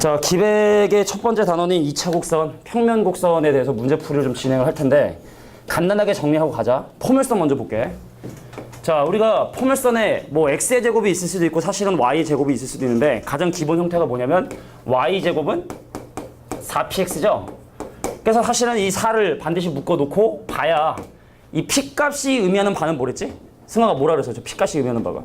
자, 기백의 첫 번째 단원인 2차 곡선, 평면 곡선에 대해서 문제풀이를 좀 진행을 할 텐데 간단하게 정리하고 가자. 포물선 먼저 볼게. 자, 우리가 포물선에 뭐 x의 제곱이 있을 수도 있고 사실은 y의 제곱이 있을 수도 있는데 가장 기본 형태가 뭐냐면 y 제곱은 4px죠. 그래서 사실은 이 4를 반드시 묶어놓고 봐야 이 p값이 의미하는 바는 뭐랬지? 승아가 뭐라 그랬어? 저 p값이 의미하는 바가.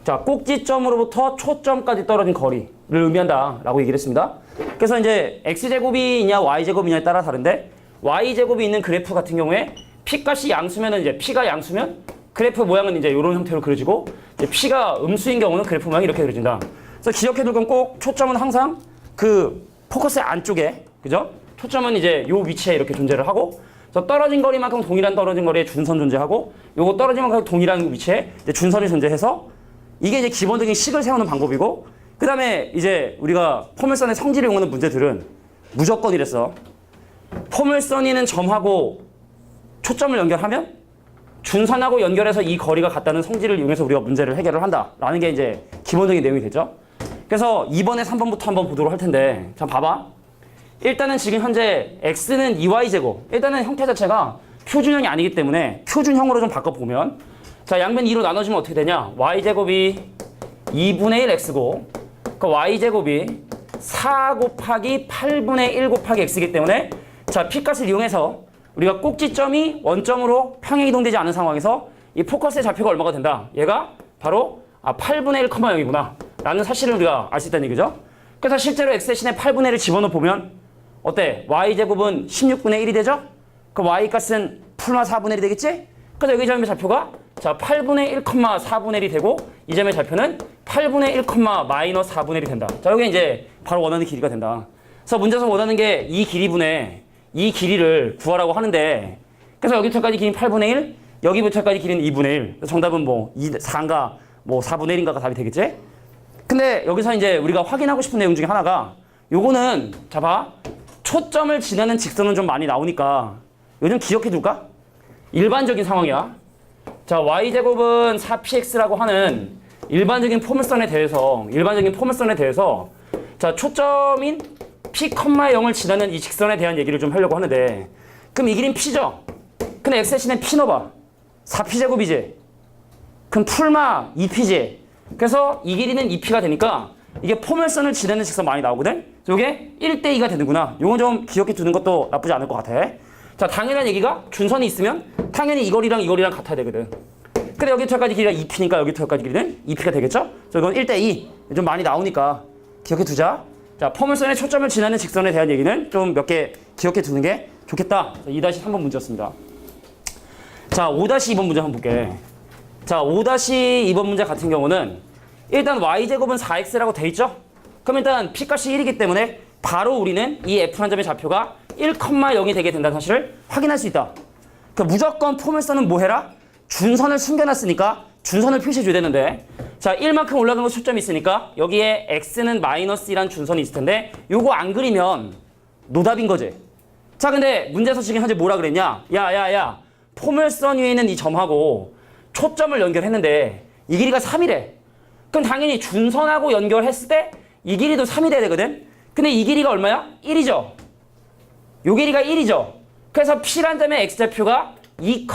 자, 꼭지점으로부터 초점까지 떨어진 거리를 의미한다라고 얘기를 했습니다. 그래서 이제 x제곱이냐 y제곱이냐에 따라 다른데 y제곱이 있는 그래프 같은 경우에 p값이 양수면은 이제 p가 양수면 그래프 모양은 이제 이런 형태로 그려지고 이제 p가 음수인 경우는 그래프 모양이 이렇게 그려진다. 그래서 기억해둘 건 꼭 초점은 항상 그 포커스의 안쪽에, 그죠? 초점은 이제 요 위치에 이렇게 존재를 하고 그래서 떨어진 거리만큼 동일한 떨어진 거리에 준선 존재하고 요거 떨어진 만큼 동일한 위치에 이제 준선이 존재해서 이게 이제 기본적인 식을 세우는 방법이고 그 다음에 이제 우리가 포물선의 성질을 이용하는 문제들은 무조건 이랬어. 포물선이는 점하고 초점을 연결하면 준선하고 연결해서 이 거리가 같다는 성질을 이용해서 우리가 문제를 해결을 한다라는 게 이제 기본적인 내용이 되죠. 그래서 2번에 3번부터 한번 보도록 할 텐데 자, 봐봐. 일단은 지금 현재 x는 2y제곱. 일단은 형태 자체가 표준형이 아니기 때문에 표준형으로 좀 바꿔보면 자, 양변 2로 나눠주면 어떻게 되냐? y제곱이 2분의 1 x고 그 y제곱이 4 곱하기 8분의 1 곱하기 x이기 때문에 자, p값을 이용해서 우리가 꼭지점이 원점으로 평행 이동되지 않은 상황에서 이 포커스의 좌표가 얼마가 된다? 얘가 바로 8분의 1, 0이구나 라는 사실을 우리가 알 수 있다는 얘기죠. 그래서 실제로 x 대신에 8분의 1을 집어넣어 보면 어때? y제곱은 16분의 1이 되죠? 그 y값은 풀마 4분의 1이 되겠지? 그래서 여기 점의 좌표가 자 8분의 1, 4분의 1이 되고 이 점의 좌표는 8분의 1, 마이너스 4분의 1이 된다. 자, 여기 이제 바로 원하는 길이가 된다. 그래서 문제에서 원하는 게 이 길이분의 이 길이를 구하라고 하는데 그래서 여기부터까지 길이는 8분의 1, 여기부터까지 길이는 2분의 1. 정답은 뭐 4인가 뭐 4분의 1인가가 답이 되겠지? 근데 여기서 이제 우리가 확인하고 싶은 내용 중에 하나가 요거는 자 봐. 초점을 지나는 직선은 좀 많이 나오니까 요즘 기억해 둘까? 일반적인 상황이야. 자, y제곱은 4px라고 하는 일반적인 포물선에 대해서 자, 초점인 p, 0을 지나는 이 직선에 대한 얘기를 좀 하려고 하는데 그럼 이 길이는 p죠? 근데 x 대신에 p 넣어봐. 4p제곱이지? 그럼 풀마 2p지? 그래서 이 길이는 2p가 되니까 이게 포물선을 지나는 직선 많이 나오거든? 이게 1대2가 되는구나. 요건 좀 기억해 두는 것도 나쁘지 않을 것 같아. 자, 당연한 얘기가 준선이 있으면 당연히 이 거리랑 같아야 되거든. 근데 여기부터까지 길이가 2p니까 여기부터까지 길이는 2p가 되겠죠? 그래서 이건 1대2. 좀 많이 나오니까 기억해 두자. 자, 포물선의 초점을 지나는 직선에 대한 얘기는 좀 몇 개 기억해 두는 게 좋겠다. 2-3번 문제였습니다. 자, 5-2번 문제 한번 볼게. 자, 5-2번 문제 같은 경우는 일단 y제곱은 4x라고 돼 있죠? 그럼 일단 p값이 1이기 때문에 바로 우리는 이 f라는 점의 좌표가 1,0이 되게 된다는 사실을 확인할 수 있다. 그러니까 무조건 포물선은 뭐 해라? 준선을 숨겨놨으니까 준선을 표시해줘야 되는데 자, 1만큼 올라간 거 초점이 있으니까 여기에 x는 마이너스 1한 준선이 있을 텐데 요거 안 그리면 노답인 거지. 자, 근데 문제에서 지금 현재 뭐라 그랬냐? 야 포물선 위에 있는 이 점하고 초점을 연결했는데 이 길이가 3이래. 그럼 당연히 준선하고 연결했을 때 이 길이도 3이 돼야 되거든? 근데 이 길이가 얼마야? 1이죠. 요 길이가 1이죠. 그래서 P란 점의 X좌표가 2,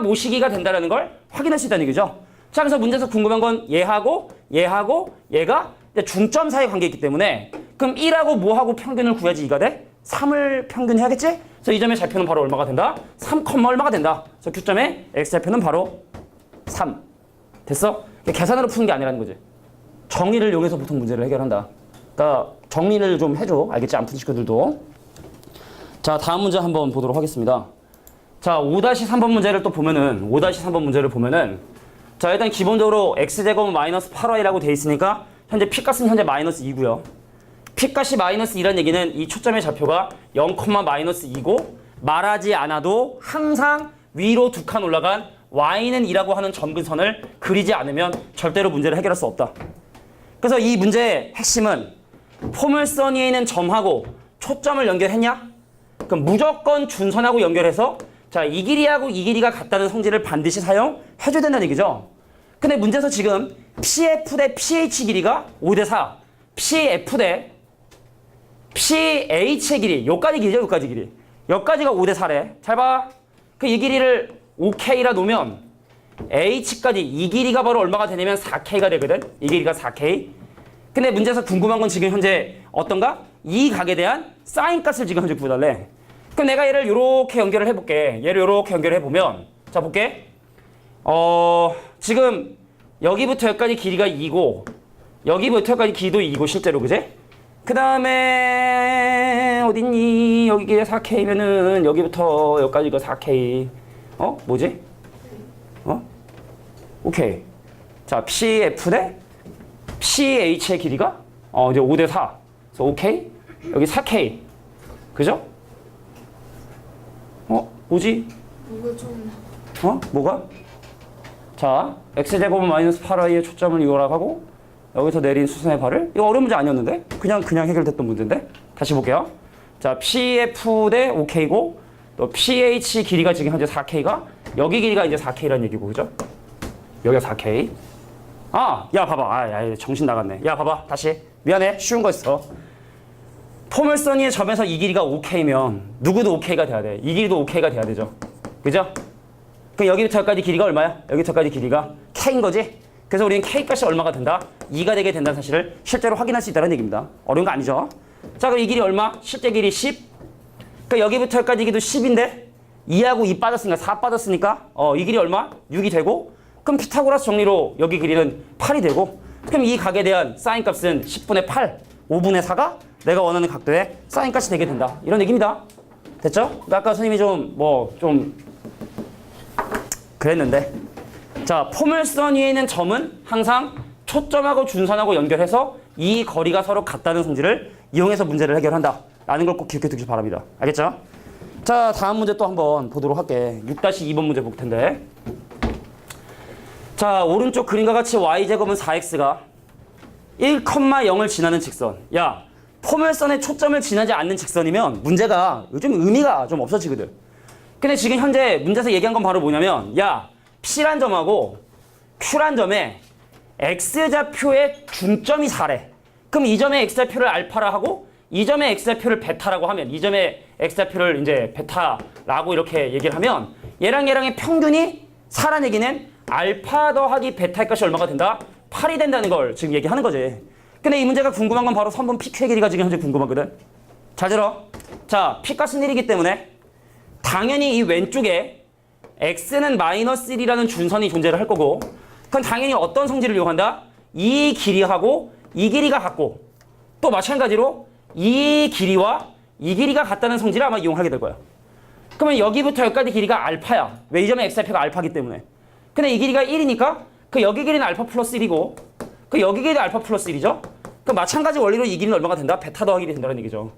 모시기가 된다는 걸 확인할 수 있다는 얘기죠. 자, 그래서 문제에서 궁금한 건 얘하고 얘가 중점 사이 관계에 있기 때문에 그럼 1하고 뭐하고 평균을 구해야지 2가 돼? 3을 평균해야겠지? 그래서 이 점의 좌표는 바로 얼마가 된다? 3, 얼마가 된다. 그래서 Q점의 X좌표는 바로 3. 됐어? 계산으로 푸는 게 아니라는 거지. 정의를 이용해서 보통 문제를 해결한다. 그러니까 정리를 좀 해줘. 알겠지? 안 푸는 친구들도. 자, 다음 문제 한번 보도록 하겠습니다. 자, 5-3번 문제를 또 보면은 5-3번 문제를 보면은 자, 일단 기본적으로 x제곱은 마이너스 8y라고 돼 있으니까 현재 p값은 현재 마이너스 2고요. p값이 마이너스 2라는 얘기는 이 초점의 좌표가 0, 마이너스 2고 말하지 않아도 항상 위로 2칸 올라간 y는 2라고 하는 점근선을 그리지 않으면 절대로 문제를 해결할 수 없다. 그래서 이 문제의 핵심은 포물선 위에 있는 점하고 초점을 연결했냐? 그럼 무조건 준선하고 연결해서 자, 이 길이하고 이 길이가 같다는 성질을 반드시 사용해줘야 된다는 얘기죠. 근데 문제에서 지금 PF 대 PH 길이가 5대4, PF 대 PH의 길이, 요까지 길이죠, 요까지 길이. 여기까지가 5대 4래. 잘 봐. 그 이 길이를 5K라 놓으면 H까지 이 길이가 바로 얼마가 되냐면 4K가 되거든. 이 길이가 4K. 근데 문제에서 궁금한 건 지금 현재 어떤가? 이 각에 대한 사인 값을 지금 현재 구해달래. 그럼 내가 얘를 요렇게 연결을 해볼게. 얘를 요렇게 연결을 해보면 자 볼게. 지금 여기부터 여기까지 길이가 2고 여기부터 여기까지 길이도 2고 실제로 그제? 그 다음에 어딨니? 여기가 4K면은 여기부터 여기까지 이거 4K. 뭐지? 오케이. 자, PF 대 PH의 길이가 이제 5대 4. 그래서 오케이. 여기 4K. 그죠? 뭐지? 이거 좀 뭐가? 자, x제곱은 마이너스 8i의 초점을 이용하고 여기서 내린 수선의 발을 이거 어려운 문제 아니었는데? 그냥 해결됐던 문제인데? 다시 볼게요. 자, PF 대 OK고 또 PH 길이가 지금 현재 4K가 여기 길이가 이제 4K라는 얘기고 그죠? 여기가 4K. 야 봐봐. 야 정신 나갔네. 야 봐봐. 다시. 미안해. 쉬운 거 있어. 포물선이의 점에서 이 길이가 5K면 누구도 5K가 돼야 돼. 이 길이도 5K가 돼야 되죠. 그죠? 그럼 여기부터 여기까지 길이가 얼마야? 여기부터까지 길이가 K인 거지? 그래서 우리는 K값이 얼마가 된다? 2가 되게 된다는 사실을 실제로 확인할 수 있다는 얘기입니다. 어려운 거 아니죠? 자, 그럼 이 길이 얼마? 실제 길이 10. 그러니까 여기부터 여기까지 길이도 10인데 2하고 2 빠졌으니까 4 빠졌으니까 이 길이 얼마? 6이 되고 그럼 피타고라스 정리로 여기 길이는 8이 되고 그럼 이 각에 대한 사인 값은 10분의 8, 5분의 4가 내가 원하는 각도의 사인 값이 되게 된다. 이런 얘기입니다. 됐죠? 그러니까 아까 선생님이 좀 그랬는데 자, 포물선 위에 있는 점은 항상 초점하고 준선하고 연결해서 이 거리가 서로 같다는 성질을 이용해서 문제를 해결한다 라는 걸 꼭 기억해 두길 바랍니다. 알겠죠? 자, 다음 문제 또 한번 보도록 할게. 6-2번 문제 볼 텐데 자, 오른쪽 그림과 같이 y제곱은 4x가 1,0을 지나는 직선. 야, 포물선의 초점을 지나지 않는 직선이면 문제가 요즘 의미가 좀 없어지거든. 근데 지금 현재 문제에서 얘기한 건 바로 뭐냐면 야, P란 점하고 Q란 점에 X좌표의 중점이 4래. 그럼 이 점의 X좌표를 알파라 하고 이 점의 X좌표를 베타라고 하면 이 점의 X좌표를 이제 베타라고 이렇게 얘기를 하면 얘랑의 평균이 4란 얘기는 알파 더하기 베타의 값이 얼마가 된다? 8이 된다는 걸 지금 얘기하는 거지. 근데 이 문제가 궁금한 건 바로 선분 PQ의 길이가 지금 현재 궁금하거든. 잘 들어. 자, P값은 1이기 때문에 당연히 이 왼쪽에 X는 마이너스 1이라는 준선이 존재를 할 거고 그건 당연히 어떤 성질을 이용한다? 이 길이하고 이 길이가 같고 또 마찬가지로 이 길이와 이 길이가 같다는 성질을 아마 이용하게 될 거야. 그러면 여기부터 여기까지 길이가 알파야. 왜 이 점의 X좌표가 알파기 때문에. 근데 이 길이가 1이니까 그 여기 길이는 알파 플러스 1이고 그 여기 길이도 알파 플러스 1이죠. 그 마찬가지 원리로 이 길이는 얼마가 된다? 베타 더하기 1이 된다는 얘기죠.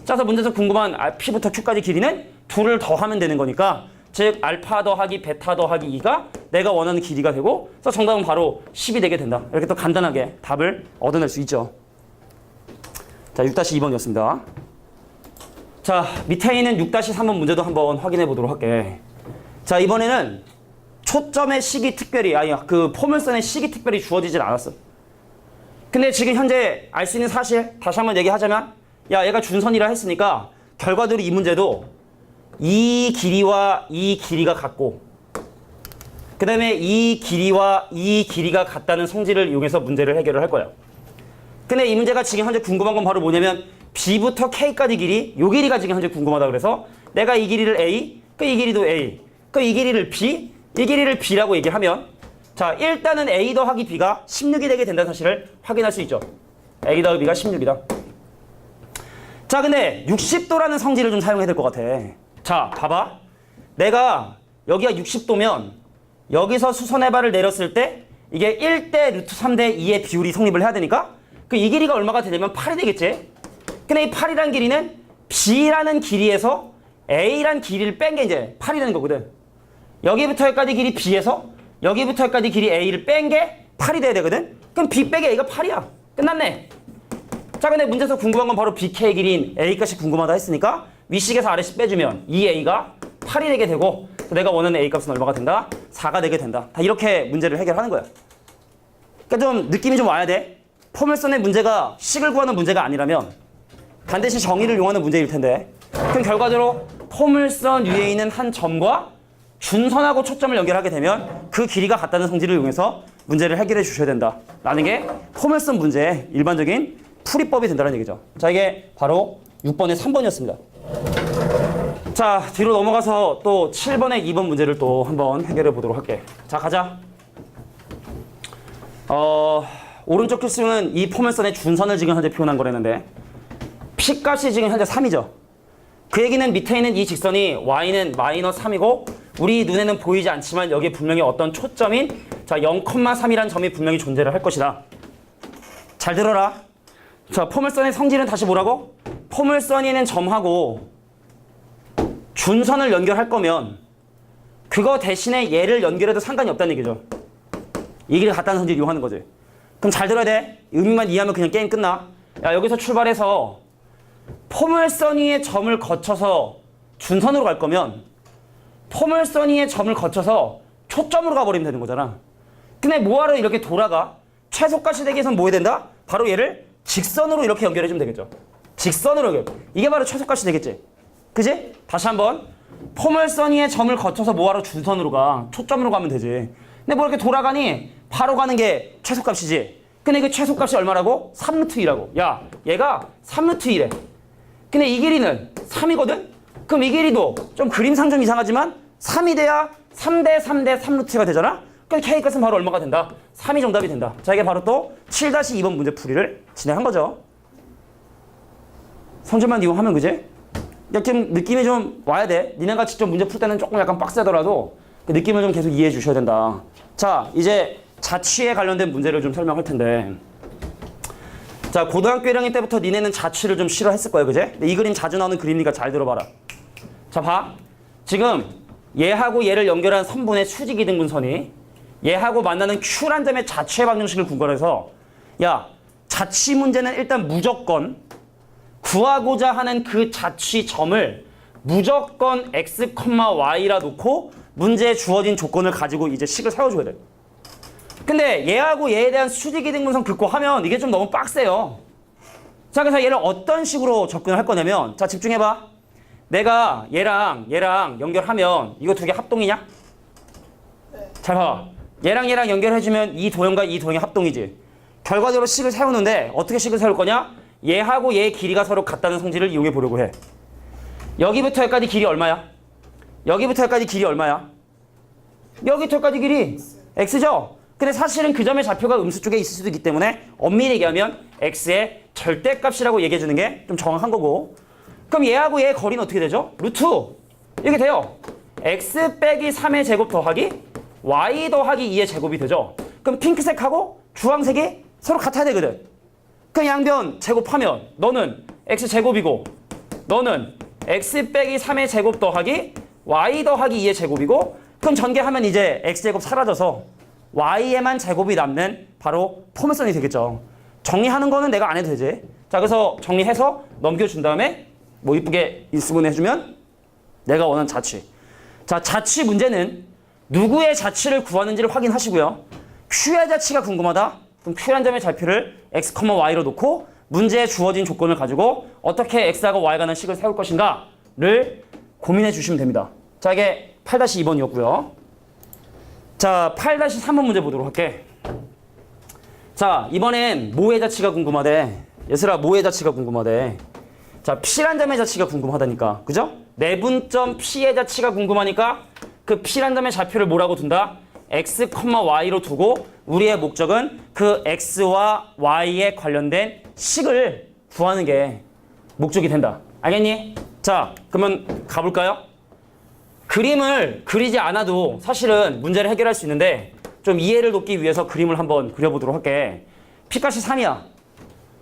자, 그래서 문제에서 궁금한 P부터 Q까지 길이는 2를 더하면 되는 거니까 즉 알파 더하기 베타 더하기 2가 내가 원하는 길이가 되고 그래서 정답은 바로 10이 되게 된다. 이렇게 또 간단하게 답을 얻어낼 수 있죠. 자, 6-2번이었습니다. 자, 밑에 있는 6-3번 문제도 한번 확인해 보도록 할게. 자, 이번에는 초점의 식이 특별히 그 포물선의 식이 특별히 주어지진 않았어. 근데 지금 현재 알 수 있는 사실 다시 한번 얘기하자면 야, 얘가 준선이라 했으니까 결과적으로 이 문제도 이 길이와 이 길이가 같고 그 다음에 이 길이와 이 길이가 같다는 성질을 이용해서 문제를 해결을 할 거예요. 근데 이 문제가 지금 현재 궁금한 건 바로 뭐냐면 B부터 K까지 길이, 요 길이가 지금 현재 궁금하다 그래서 내가 이 길이를 A, 이 길이도 A, 이 길이를 B, 이 길이를 B라고 얘기하면 자, 일단은 A 더하기 B가 16이 되게 된다는 사실을 확인할 수 있죠. A 더하기 B가 16이다. 자, 근데 60도라는 성질을 좀 사용해야 될 것 같아. 자, 봐봐. 내가 여기가 60도면 여기서 수선의 발을 내렸을 때 이게 1대 루트 3대 2의 비율이 성립을 해야 되니까 그 이 길이가 얼마가 되냐면 8이 되겠지. 근데 이 8이라는 길이는 B라는 길이에서 A라는 길이를 뺀 게 이제 8이 되는 거거든. 여기부터 여기까지 길이 B에서 여기부터 여기까지 길이 A를 뺀 게 8이 돼야 되거든. 그럼 B 빼기 A가 8이야. 끝났네. 자, 근데 문제에서 궁금한 건 바로 BK의 길이인 A값이 궁금하다 했으니까 위식에서 아래식 빼주면 이 A가 8이 되게 되고 내가 원하는 A값은 얼마가 된다? 4가 되게 된다. 다 이렇게 문제를 해결하는 거야. 그러니까 좀 느낌이 좀 와야 돼. 포물선의 문제가 식을 구하는 문제가 아니라면 반드시 정의를 이용하는 문제일 텐데. 그럼 결과적으로 포물선 위에 있는 한 점과 준선하고 초점을 연결하게 되면 그 길이가 같다는 성질을 이용해서 문제를 해결해 주셔야 된다. 라는 게 포물선 문제의 일반적인 풀이법이 된다는 얘기죠. 자, 이게 바로 6번의 3번이었습니다. 자, 뒤로 넘어가서 또 7번의 2번 문제를 또 한번 해결해 보도록 할게. 자, 가자. 오른쪽 필수는 이 포물선의 준선을 지금 현재 표현한 거라는데 P값이 지금 현재 3이죠. 그 얘기는 밑에 있는 이 직선이 y는 마이너스 3이고 우리 눈에는 보이지 않지만 여기에 분명히 어떤 초점인 자 0,3이라는 점이 분명히 존재를 할 것이다. 잘 들어라. 자, 포물선의 성질은 다시 뭐라고? 포물선이 있는 점하고 준선을 연결할 거면 그거 대신에 얘를 연결해도 상관이 없다는 얘기죠. 이 길이 같다는 성질을 이용하는 거지. 그럼 잘 들어야 돼. 의미만 이해하면 그냥 게임 끝나. 야, 여기서 출발해서 포물선 위의 점을 거쳐서 준선으로 갈 거면 포물선 위의 점을 거쳐서 초점으로 가버리면 되는 거잖아. 근데 뭐하러 이렇게 돌아가? 최소값이 되기 위해서는 뭐 해야 된다? 바로 얘를 직선으로 이렇게 연결해주면 되겠죠. 직선으로 연결. 이게 바로 최소값이 되겠지. 그지? 다시 한번. 포물선 위의 점을 거쳐서 뭐하러 준선으로 가? 초점으로 가면 되지. 근데 뭐 이렇게 돌아가니 바로 가는 게 최소값이지. 근데 그 최소값이 얼마라고? 3루트 2라고. 야, 얘가 3루트 2래. 근데 이 길이는 3이거든? 그럼 이 길이도 좀 그림상 좀 이상하지만 3이 돼야 3대 3대 3루트가 되잖아? 그럼 K값은 바로 얼마가 된다? 3이 정답이 된다. 자, 이게 바로 또 7-2번 문제 풀이를 진행한 거죠. 성질만 이용하면 그지? 좀 느낌이 좀 와야 돼. 니네가 직접 문제 풀 때는 조금 약간 빡세더라도 그 느낌을 좀 계속 이해해 주셔야 된다. 자, 이제 자취에 관련된 문제를 좀 설명할 텐데 자, 고등학교 1학년 때부터 니네는 자취를 좀 싫어했을 거예요. 그제? 근데 이 그림 자주 나오는 그림이니까 잘 들어봐라. 자, 봐. 지금 얘하고 얘를 연결한 선분의 수직이등분선이 얘하고 만나는 Q란 점의 자취의 방정식을 구걸해서 야, 자취 문제는 일단 무조건 구하고자 하는 그 자취 점을 무조건 x, y라 놓고 문제에 주어진 조건을 가지고 이제 식을 세워줘야 돼. 근데 얘하고 얘에 대한 수직이등분선 긋고 하면 이게 좀 너무 빡세요. 자, 그래서 얘를 어떤 식으로 접근을 할 거냐면 자, 집중해봐. 내가 얘랑 연결하면 이거 두 개 합동이냐? 네. 잘 봐. 얘랑 연결해주면 이 도형과 이 도형이 합동이지. 결과적으로 식을 세우는데 어떻게 식을 세울 거냐? 얘하고 얘의 길이가 서로 같다는 성질을 이용해 보려고 해. 여기부터 여기까지 길이 얼마야? 여기부터 여기까지 길이 얼마야? 여기부터 여기까지 길이 x죠? 근데 사실은 그 점의 좌표가 음수 쪽에 있을 수도 있기 때문에 엄밀히 얘기하면 x의 절대값이라고 얘기해주는 게 좀 정확한 거고 그럼 얘하고 얘의 거리는 어떻게 되죠? 루트 이렇게 돼요. x 빼기 3의 제곱 더하기 y 더하기 2의 제곱이 되죠. 그럼 핑크색하고 주황색이 서로 같아야 되거든. 그럼 양변 제곱하면 너는 x제곱이고 너는 x 빼기 3의 제곱 더하기 y 더하기 2의 제곱이고 그럼 전개하면 이제 x제곱 사라져서 y에만 제곱이 남는 바로 포물선이 되겠죠. 정리하는 거는 내가 안 해도 되지. 자, 그래서 정리해서 넘겨준 다음에 뭐 이쁘게 인수분해주면 내가 원하는 자취. 자, 자취 문제는 누구의 자취를 구하는지를 확인하시고요. Q의 자취가 궁금하다? 그럼 Q란 점의 좌표를 x, y로 놓고 문제에 주어진 조건을 가지고 어떻게 x하고 y가 는 식을 세울 것인가를 고민해 주시면 됩니다. 자, 이게 8-2번이었고요. 자, 8-3번 문제 보도록 할게. 자, 이번엔 뭐의 자취가 궁금하대? 얘들아, 뭐의 자취가 궁금하대? 자, P란 점의 자취가 궁금하다니까. 그죠? 내분점 P의 자취가 궁금하니까 그 P란 점의 좌표를 뭐라고 둔다? x, y로 두고 우리의 목적은 그 x와 y에 관련된 식을 구하는 게 목적이 된다. 알겠니? 자, 그러면 가볼까요? 그림을 그리지 않아도 사실은 문제를 해결할 수 있는데 좀 이해를 돕기 위해서 그림을 한번 그려보도록 할게. P값이 3이야.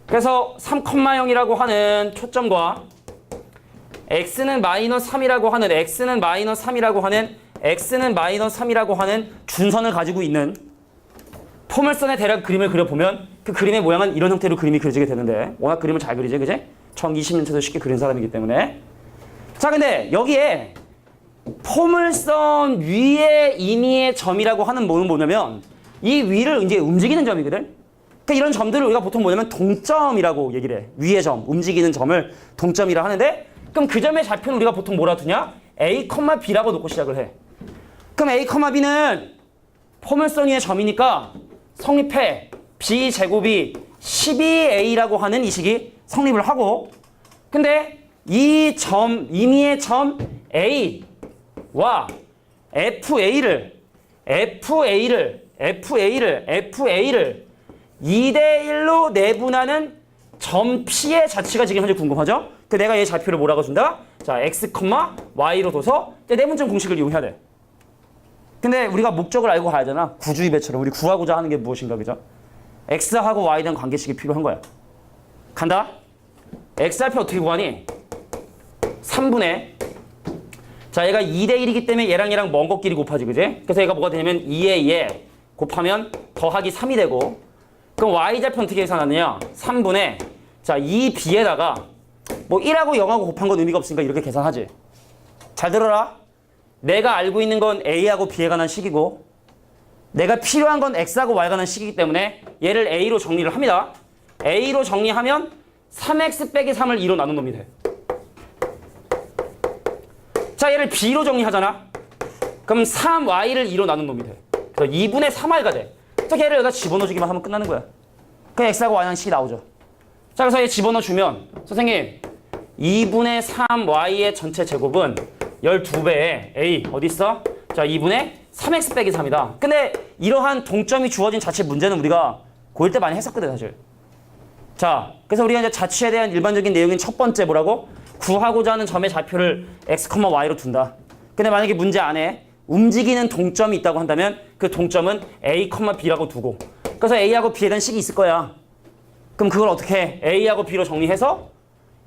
그래서 3,0이라고 하는 초점과 x는 마이너스 3이라고 하는 x는 마이너스 3이라고 하는 준선을 가지고 있는 포물선의 대략 그림을 그려보면 그 그림의 모양은 이런 형태로 그림이 그려지게 되는데 워낙 그림을 잘 그리지, 그지? 정 20년째도 쉽게 그린 사람이기 때문에. 자, 근데 여기에 포물선 위의 임의의 점이라고 하는 뭐는 뭐냐면 이 위를 이제 움직이는 점이거든. 그러니까 이런 점들을 우리가 보통 뭐냐면 동점이라고 얘기를 해. 위의 점, 움직이는 점을 동점이라 하는데 그럼 그 점의 좌표는 우리가 보통 뭐라 두냐? A, B라고 놓고 시작을 해. 그럼 A, B는 포물선 위의 점이니까 성립해. B제곱이 12A라고 하는 이 식이 성립을 하고 근데 이 점, 임의의 점 A와 FA를 2대1로 내분하는 점 P의 자치가 지금 현재 궁금하죠? 그 내가 얘 좌표를 뭐라고 준다? 자, x, y로 둬서 내분점 공식을 이용해야 돼. 근데 우리가 목적을 알고 가야 되나? 구주의배처럼 우리 구하고자 하는 게 무엇인가, 그죠? x하고 y에 대한 관계식이 필요한 거야. 간다. x좌표 어떻게 구하니? 3분의 자, 얘가 2대1이기 때문에 얘랑 먼 것끼리 곱하지, 그지? 그래서 얘가 뭐가 되냐면 2에 2에 곱하면 더하기 3이 되고 그럼 y좌표 어떻게 계산하느냐? 3분의 자, 2b에다가 뭐 1하고 0하고 곱한 건 의미가 없으니까 이렇게 계산하지. 잘 들어라. 내가 알고 있는 건 a하고 b에 관한 식이고 내가 필요한 건 x하고 y에 관한 식이기 때문에 얘를 a로 정리를 합니다. a로 정리하면 3x 빼기 3을 2로 나눈 놈이 돼. 자, 얘를 b로 정리하잖아. 그럼 3y를 2로 나눈 놈이 돼. 그래서 2분의 3y가 돼. 자, 걔를 여기다 집어넣어주기만 하면 끝나는 거야. 그냥 x하고 y는 식이 나오죠. 자, 그래서 얘 집어넣어주면 선생님 2분의 3y의 전체 제곱은 12배의 a 어디 있어? 자, 2분의 3x 빼기 3이다. 근데 이러한 동점이 주어진 자체 문제는 우리가 고1 때 많이 했었거든 사실. 자, 그래서 우리가 이제 자취에 대한 일반적인 내용인 첫 번째 뭐라고? 구하고자 하는 점의 좌표를 x, y로 둔다. 근데 만약에 문제 안에 움직이는 동점이 있다고 한다면 그 동점은 a, b라고 두고 그래서 a하고 b에 대한 식이 있을 거야. 그럼 그걸 어떻게 해? a하고 b로 정리해서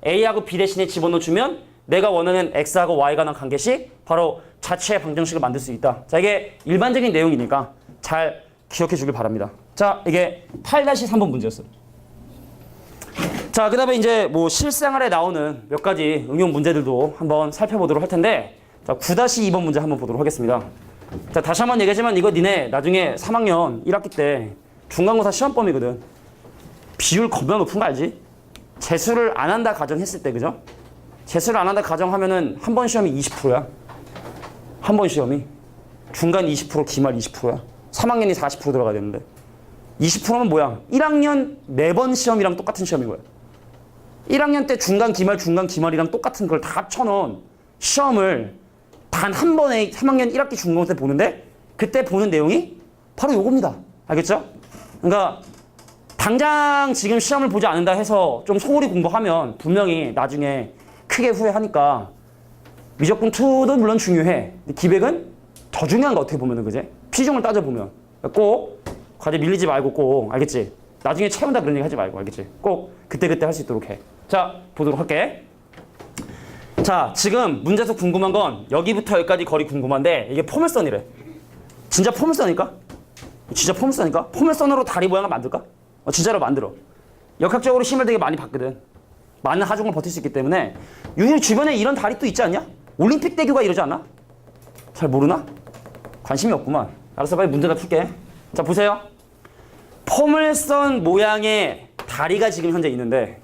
a하고 b 대신에 집어넣어주면 내가 원하는 x하고 y에 관한 관계식 바로 자취의 방정식을 만들 수 있다. 자, 이게 일반적인 내용이니까 잘 기억해 주길 바랍니다. 자, 이게 8-3번 문제였어요. 자, 그 다음에 이제 뭐 실생활에 나오는 몇 가지 응용 문제들도 한번 살펴보도록 할 텐데 자, 9-2번 문제 한번 보도록 하겠습니다. 자, 다시 한번 얘기하지만 이거 니네 나중에 3학년 1학기 때 중간고사 시험범위거든. 비율 겁나 높은 거 알지? 재수를 안 한다 가정했을 때, 그죠? 재수를 안 한다 가정하면은 한 번 시험이 20%야. 한 번 시험이. 중간 20%, 기말 20%야. 3학년이 40% 들어가야 되는데. 20%면 뭐야? 1학년 4번 시험이랑 똑같은 시험인 거야. 1학년 때 중간, 기말이랑 똑같은 걸 다 합쳐놓은 시험을 단 한 번에 3학년 1학기 중간고사 때 보는데 그때 보는 내용이 바로 요겁니다. 알겠죠? 그러니까 당장 지금 시험을 보지 않는다 해서 좀 소홀히 공부하면 분명히 나중에 크게 후회하니까 미적분 2도 물론 중요해. 근데 기백은 더 중요한 거 어떻게 보면은 그지? 피중을 따져보면 꼭 과제 밀리지 말고 꼭 알겠지? 나중에 채운다 그런 얘기 하지 말고 알겠지? 꼭 그때그때 할 수 있도록 해. 자, 보도록 할게. 자, 지금 문제에서 궁금한 건 여기부터 여기까지 거리 궁금한데 이게 포물선이래. 진짜 포물선일까? 진짜 포물선일까? 포물선으로 다리 모양을 만들까? 진짜로 만들어. 역학적으로 힘을 되게 많이 받거든. 많은 하중을 버틸 수 있기 때문에 유일 주변에 이런 다리 또 있지 않냐? 올림픽 대교가 이러지 않아? 잘 모르나? 관심이 없구만. 알았어, 빨리 문제나 풀게. 자, 보세요. 포물선 모양의 다리가 지금 현재 있는데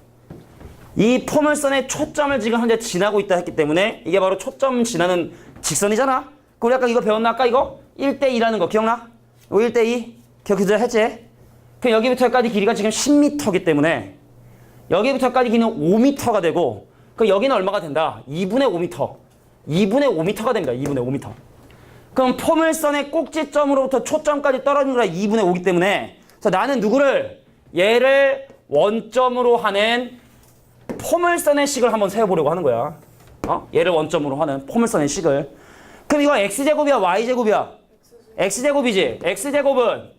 이 포물선의 초점을 지금 현재 지나고 있다 했기 때문에 이게 바로 초점 지나는 직선이잖아. 우리 아까 이거 배웠나? 아까 이거? 1대2라는 거 기억나? 이거 1대2 기억 그대로 했지? 그럼 여기부터 여기까지 길이가 지금 10m이기 때문에 여기부터 여기까지 길이는 5m가 되고 그럼 여기는 얼마가 된다? 2분의 5m. 2분의 5m가 됩니다. 2분의 5m. 그럼 포물선의 꼭지점으로부터 초점까지 떨어진 거라 2분의 5이기 때문에 그래서 나는 누구를? 얘를 원점으로 하는 포물선의 식을 한번 세워보려고 하는 거야. 얘를 원점으로 하는 포물선의 식을. 그럼 이거 x제곱이야 y제곱이야? x제곱이지. x제곱은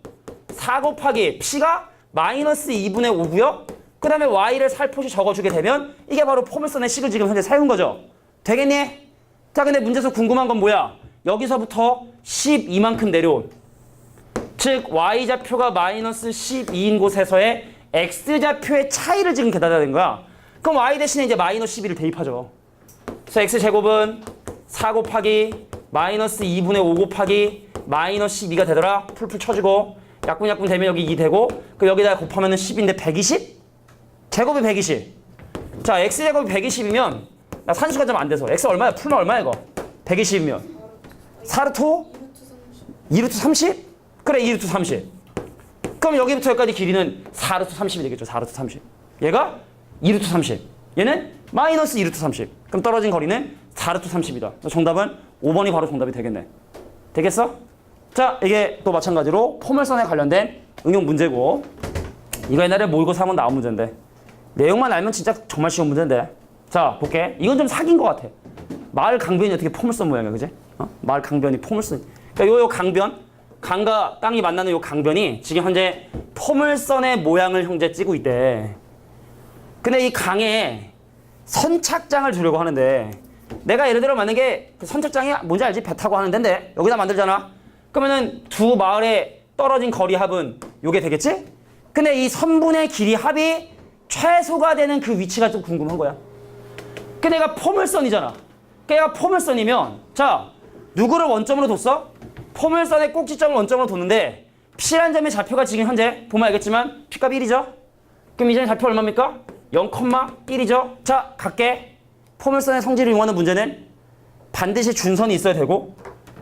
4 곱하기 p가 마이너스 2분의 5고요. 그 다음에 y를 살포시 적어주게 되면 이게 바로 포물선의 식을 지금 현재 세운 거죠. 되겠니? 자, 근데 문제에서 궁금한 건 뭐야? 여기서부터 12만큼 내려온 즉 y좌표가 마이너스 12인 곳에서의 x좌표의 차이를 지금 계산해야 되는 거야. 그럼 y 대신에 이제 마이너스 12를 대입하죠. 그래서 x제곱은 4 곱하기 마이너스 2분의 5 곱하기 마이너스 12가 되더라. 풀풀 쳐주고 약분약분 되면 여기 2 되고 그 여기다 곱하면은 10인데 120? 제곱이 120. 자, x제곱이 120이면 나 산수가 좀 안 돼서 x 얼마야? 풀면 얼마야 이거? 120이면 4루트 2루트 30? 그래 2루트 30. 그럼 여기부터 여기까지 길이는 4루트 30이 되겠죠. 4루트 30. 얘가 2루트 30. 얘는 마이너스 2루트 30. 그럼 떨어진 거리는 4루트 30이다. 정답은 5번이 바로 정답이 되겠네. 되겠어? 자, 이게 또 마찬가지로 포물선에 관련된 응용 문제고 이거 옛날에 모의고사 한번 나온 문제인데 내용만 알면 진짜 정말 쉬운 문제인데 자, 볼게. 이건 좀 사기인 것 같아. 마을 강변이 어떻게 포물선 모양이야, 그지? 마을 강변이 포물선. 그러니까 요 강변, 강과 땅이 만나는 요 강변이 지금 현재 포물선의 모양을 현재 찌고 있대. 근데 이 강에 선착장을 주려고 하는데 내가 예를 들어 만약에 그 선착장이 뭔지 알지? 배 타고 하는 데인데 여기다 만들잖아. 그러면은 두 마을의 떨어진 거리 합은 요게 되겠지? 근데 이 선분의 길이 합이 최소가 되는 그 위치가 좀 궁금한 거야. 그 내가 포물선이잖아. 걔가 포물선이면 자, 누구를 원점으로 뒀어? 포물선의 꼭지점을 원점으로 뒀는데 P라는 점의 좌표가 지금 현재 보면 알겠지만 P값 1이죠? 그럼 이 점의 좌표 얼마입니까? 0,1이죠? 자, 갈게. 포물선의 성질을 이용하는 문제는 반드시 준선이 있어야 되고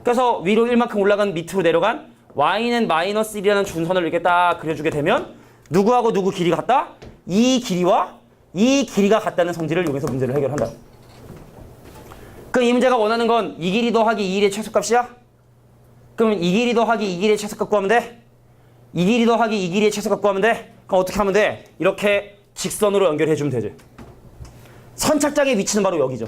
그래서 위로 1만큼 올라간 밑으로 내려간 y는 마이너스 1이라는 준선을 이렇게 딱 그려주게 되면 누구하고 누구 길이가 같다? 이 길이와 이 길이가 같다는 성질을 이용해서 문제를 해결한다. 그럼 이 문제가 원하는 건 이 길이 더하기 이 길이의 최소값이야? 그럼 이 길이 더하기 이 길이의 최소값 구하면 돼? 이 길이 더하기 이 길이의 최소값 구하면 돼? 그럼 어떻게 하면 돼? 이렇게 직선으로 연결해주면 되지. 선착장의 위치는 바로 여기죠.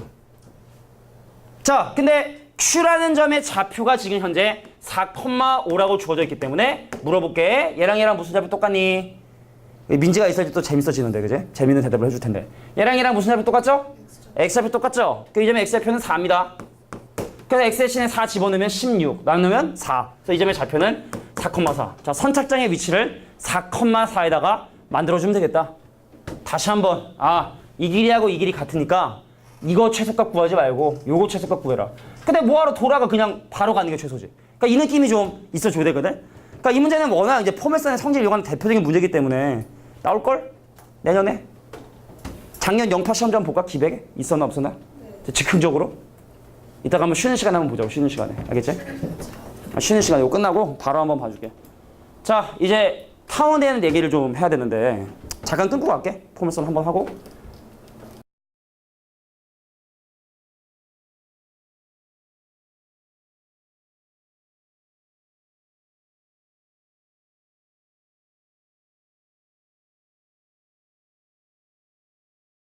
자, 근데 Q라는 점의 좌표가 지금 현재 4,5라고 주어져 있기 때문에 물어볼게. 얘랑 무슨 좌표 똑같니? 민지가 있어야지 또 재밌어지는데, 그지? 재밌는 대답을 해줄 텐데. 얘랑 무슨 좌표 똑같죠? X좌표 똑같죠? 그 이 점의 X좌표는 4입니다. 그래서 X 대신에 4 집어넣으면 16, 나누면 4. 그래서 이 점의 좌표는 4,4. 자, 선착장의 위치를 4,4에다가 만들어주면 되겠다. 다시 한번. 이 길이하고 이 길이 같으니까 이거 최소값 구하지 말고 요거 최소값 구해라. 근데 뭐하러 돌아가 그냥 바로 가는 게 최소지. 그러니까 이 느낌이 좀 있어줘야 되거든. 그러니까 이 문제는 워낙 이제 포물선의 성질을 이용하는 대표적인 문제이기 때문에 나올걸? 내년에? 작년 영파 시험지 한번 볼까? 기백에? 있었나 없었나? 네. 즉흥적으로? 이따가 한번 쉬는 시간에 한번 보자고. 쉬는 시간에. 알겠지? 쉬는 시간에 이거 끝나고 바로 한번 봐줄게. 자, 이제 타원에 대한 얘기를 좀 해야 되는데 잠깐 끊고 갈게. 포물선 한번 하고.